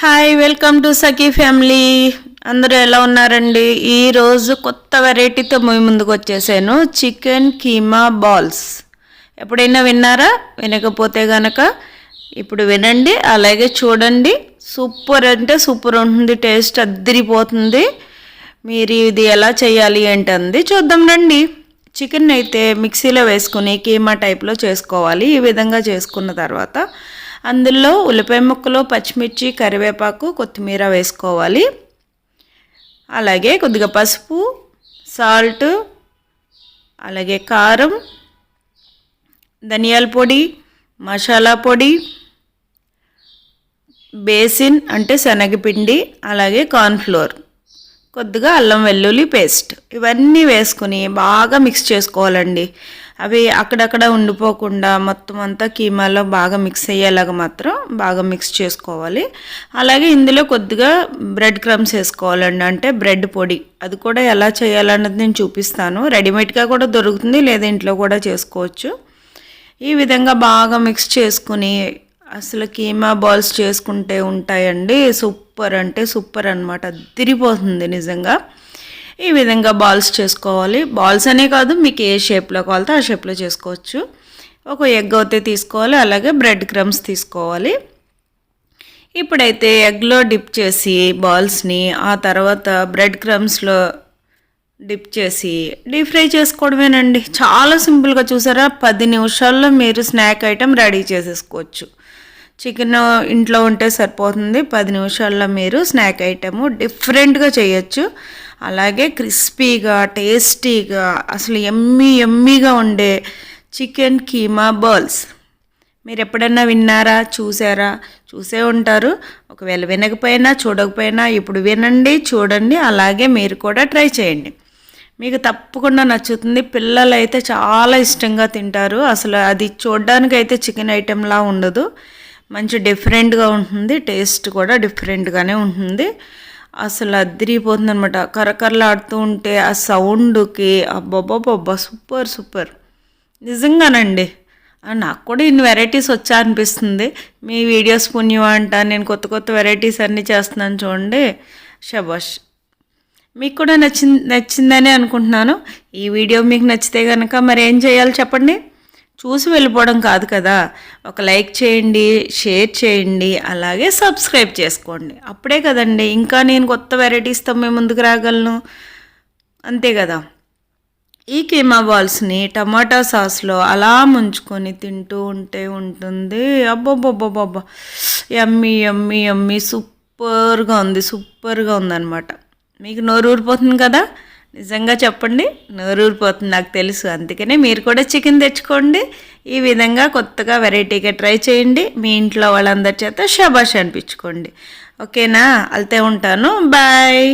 Hi welcome to Sakhi family. అందరూ ఎలా ఉన్నారండి? ఈరోజు కొత్త వెరైటీతో మీ ముందుకు వచ్చేసాను. Chicken keema balls. ఎప్పుడైనా విన్నారా? వినకపోతే కనుక ఇప్పుడు వినండి, అలాగే చూడండి. సూపర్ అంటే సూపర్ ఉంటుంది, టేస్ట్ అద్దరిపోతుంది. మీరు ఇది ఎలా చేయాలి ఏంటంది చూద్దాం రండి. చికెన్ అయితే మిక్సీలో వేసుకుని కీమా టైప్లో చేసుకోవాలి. ఈ విధంగా చేసుకున్న తర్వాత అందులో ఉల్లిపాయ ముక్కలు, పచ్చిమిర్చి, కరివేపాకు, కొత్తిమీర వేసుకోవాలి. అలాగే కొద్దిగా పసుపు, సాల్ట్, అలాగే కారం, ధనియాల పొడి, మసాలా పొడి, బేసిన్ అంటే శనగపిండి, అలాగే కార్న్ఫ్లోర్, కొద్దిగా అల్లం వెల్లుల్లి పేస్ట్, ఇవన్నీ వేసుకుని బాగా మిక్స్ చేసుకోవాలండి. అవి అక్కడక్కడ ఉండిపోకుండా మొత్తం అంతా కీమాలో బాగా మిక్స్ అయ్యేలాగా మాత్రం బాగా మిక్స్ చేసుకోవాలి. అలాగే ఇందులో కొద్దిగా బ్రెడ్ క్రమ్స్ వేసుకోవాలండి, అంటే బ్రెడ్ పొడి. అది కూడా ఎలా చేయాలన్నది నేను చూపిస్తాను. రెడీమేడ్గా కూడా దొరుకుతుంది, లేదా ఇంట్లో కూడా చేసుకోవచ్చు. ఈ విధంగా బాగా మిక్స్ చేసుకుని అసలు కీమా బాల్స్ చేసుకుంటే ఉంటాయండి. సూపర్ అంటే సూపర్ అనమాట, అదిరిపోతుంది నిజంగా. ఈ విధంగా బాల్స్ చేసుకోవాలి. బాల్స్ అనే కాదు, మీకు ఏ షేప్లో కావాలితే ఆ షేప్లో చేసుకోవచ్చు. ఒక ఎగ్ అయితే తీసుకోవాలి, అలాగే బ్రెడ్ క్రమ్స్ తీసుకోవాలి. ఇప్పుడైతే ఎగ్లో డిప్ చేసి బాల్స్ని, ఆ తర్వాత బ్రెడ్ క్రమ్స్లో డిప్ చేసి డీప్ ఫ్రై చేసుకోవడమేనండి. చాలా సింపుల్గా, చూసారా? 10 నిమిషాల్లో మీరు స్నాక్ ఐటెం రెడీ చేసేసుకోవచ్చు. చికెన్ ఇంట్లో ఉంటే సరిపోతుంది. 10 నిమిషాల్లో మీరు స్నాక్ ఐటెము డిఫరెంట్గా చేయొచ్చు. అలాగే క్రిస్పీగా, టేస్టీగా, అసలు ఎమ్మీగా ఉండే చికెన్ కీమా బాల్స్ మీరు ఎప్పుడన్నా విన్నారా? చూసే ఉంటారు. ఒకవేళ వినకపోయినా చూడకపోయినా ఇప్పుడు వినండి, చూడండి, అలాగే మీరు కూడా ట్రై చేయండి. మీకు తప్పకుండా నచ్చుతుంది. పిల్లలు అయితే చాలా ఇష్టంగా తింటారు. అసలు అది చూడడానికైతే చికెన్ ఐటెంలా ఉండదు, మంచి డిఫరెంట్గా ఉంటుంది. టేస్ట్ కూడా డిఫరెంట్గానే ఉంటుంది. అసలు అద్దరిపోతుంది అనమాట. కరకరలాడుతూ ఉంటే ఆ సౌండ్కి అబ్బబ్బబ్బబ్బా, సూపర్ నిజంగానండి. నాకు కూడా ఇన్ని వెరైటీస్ వచ్చా అనిపిస్తుంది. మీ వీడియోస్ పుణ్యం అంట, నేను కొత్త వెరైటీస్ అన్నీ చేస్తున్నాను చూడండి. శబాష్. మీకు కూడా నచ్చిందని అనుకుంటున్నాను. ఈ వీడియో మీకు నచ్చితే కనుక మరి ఏం చేయాలి చెప్పండి? చూసి వెళ్ళిపోవడం కాదు కదా, ఒక లైక్ చేయండి, షేర్ చేయండి, అలాగే సబ్స్క్రైబ్ చేసుకోండి. అప్పుడే కదండి ఇంకా నేను కొత్త వెరైటీస్తో మేము ముందుకు రాగలను. అంతే కదా. ఈ కీమా బాల్స్ని టమాటా సాస్లో అలా ముంచుకొని తింటూ ఉంటే ఉంటుంది. అబ్బబ్బబ్బబ్బబ్బా, యమ్మీ సూపర్గా ఉందన్నమాట. మీకు నోరు ఊరిపోతుంది కదా? నిజంగా చెప్పండి, నోరు ఊరిపోతుంది, నాకు తెలుసు. అందుకనే మీరు కూడా చికెన్ తెచ్చుకోండి. ఈ విధంగా కొత్తగా వెరైటీగా ట్రై చేయండి. మీ ఇంట్లో వాళ్ళందరి చేత షాబాష్ అనిపించుకోండి. ఓకేనా? వెళ్తే ఉంటాను. బాయ్.